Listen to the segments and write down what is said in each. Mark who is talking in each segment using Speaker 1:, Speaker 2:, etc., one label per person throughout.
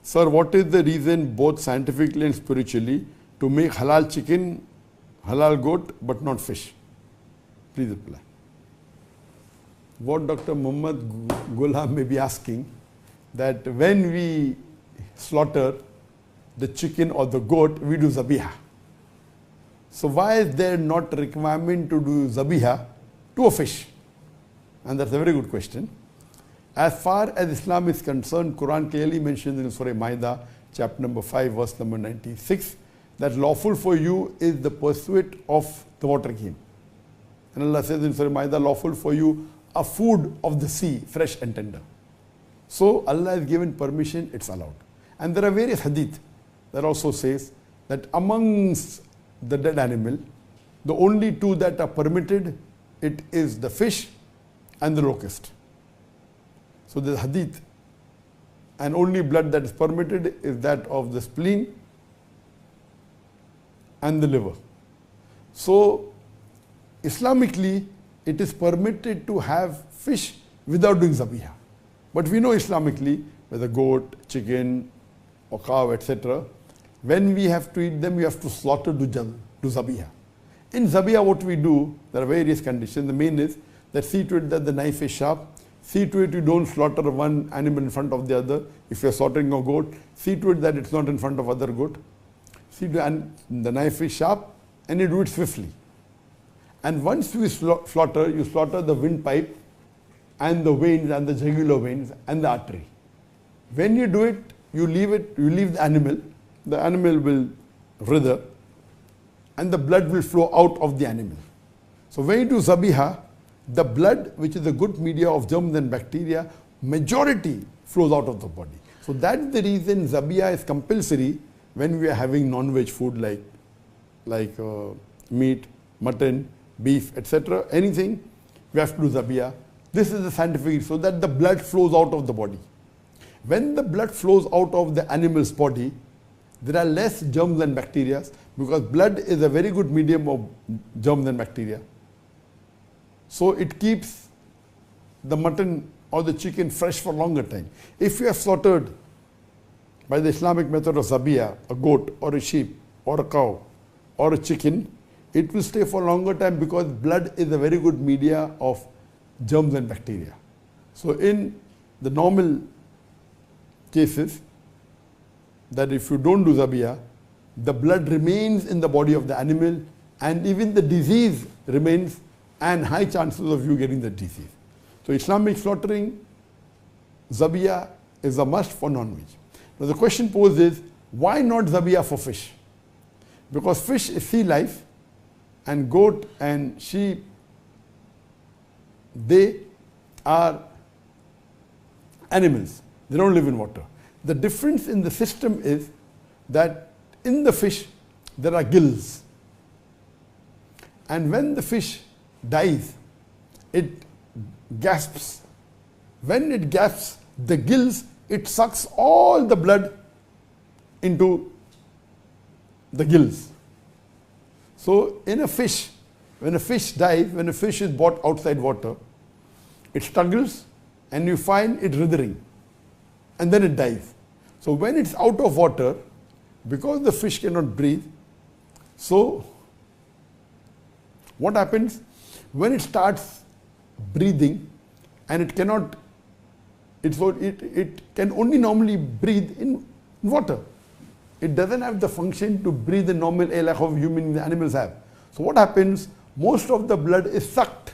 Speaker 1: Sir, what is the reason both scientifically and spiritually to make halal chicken, halal goat, but not fish? Please reply. What Dr. Muhammad Gulham may be asking, that when we slaughter the chicken or the goat, we do zabiha. So why is there not a requirement to do zabiha to a fish? And that's a very good question. As far as Islam is concerned, Quran clearly mentions in Surah Maida, chapter number 5, verse number 96, that lawful for you is the pursuit of the water game. And Allah says in Surah Maida, lawful for you a food of the sea, fresh and tender. So Allah has given permission, it's allowed. And there are various hadith that also says that amongst the dead animal, the only two that are permitted, it is the fish and the locust. So the hadith, and only blood that is permitted is that of the spleen and the liver. So Islamically, it is permitted to have fish without doing zabiha. But we know Islamically, whether goat, chicken, or cow, etc., when we have to eat them, we have to slaughter to zabiha. In zabiha, what we do, there are various conditions. The main is that see to it that the knife is sharp. See to it you don't slaughter one animal in front of the other. If you are slaughtering a goat, see to it that it's not in front of other goat. See to and the knife is sharp, and you do it swiftly. And once you slaughter the windpipe and the veins and the jugular veins and the artery. When you do it, you leave the animal will writhe, and the blood will flow out of the animal. So when you do zabiha, the blood, which is a good media of germs and bacteria, majority flows out of the body. So that's the reason zabiha is compulsory when we are having non-veg food like meat, mutton, beef, etc. Anything, we have to do zabiha. This is the scientific, so that the blood flows out of the body. When the blood flows out of the animal's body, there are less germs and bacteria, because blood is a very good medium of germs and bacteria. So it keeps the mutton or the chicken fresh for longer time. If you have slaughtered by the Islamic method of zabiya, a goat or a sheep or a cow or a chicken, it will stay for a longer time because blood is a very good media of germs and bacteria. So in the normal cases, that if you don't do zabiya, the blood remains in the body of the animal, and even the disease remains, and high chances of you getting the disease. So Islamic slaughtering, zabiya is a must for non-veg. Now the question posed is, why not zabiya for fish? Because fish is sea life, and goat and sheep, they are animals. They don't live in water. The difference in the system is that in the fish, there are gills. And when the fish dies, it gasps. When it gasps, the gills, it sucks all the blood into the gills. So in a fish, when a fish dies, when a fish is brought outside water, it struggles and you find it writhing, and then it dies. So when it's out of water, because the fish cannot breathe, so what happens? When it starts breathing, and it cannot, it can only normally breathe in water. It doesn't have the function to breathe the normal air like how human animals have. So what happens? Most of the blood is sucked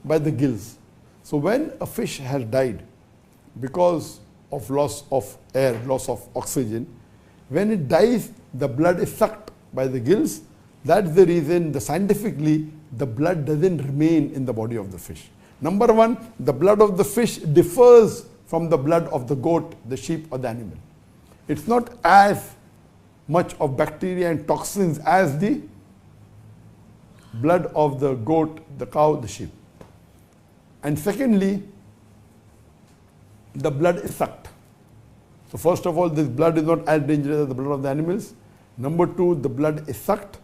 Speaker 1: by the gills. So when a fish has died because of loss of air, loss of oxygen, when it dies, the blood is sucked by the gills. That's the reason scientifically the blood doesn't remain in the body of the fish. Number one, the blood of the fish differs from the blood of the goat, the sheep, or the animal. It's not as much of bacteria and toxins as the blood of the goat, the cow, the sheep. And secondly, the blood is sucked. So first of all, this blood is not as dangerous as the blood of the animals. Number two, the blood is sucked.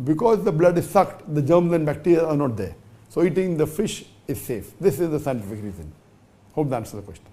Speaker 1: Because the blood is sucked, the germs and bacteria are not there. So eating the fish is safe. This is the scientific reason. Hope that answers the question.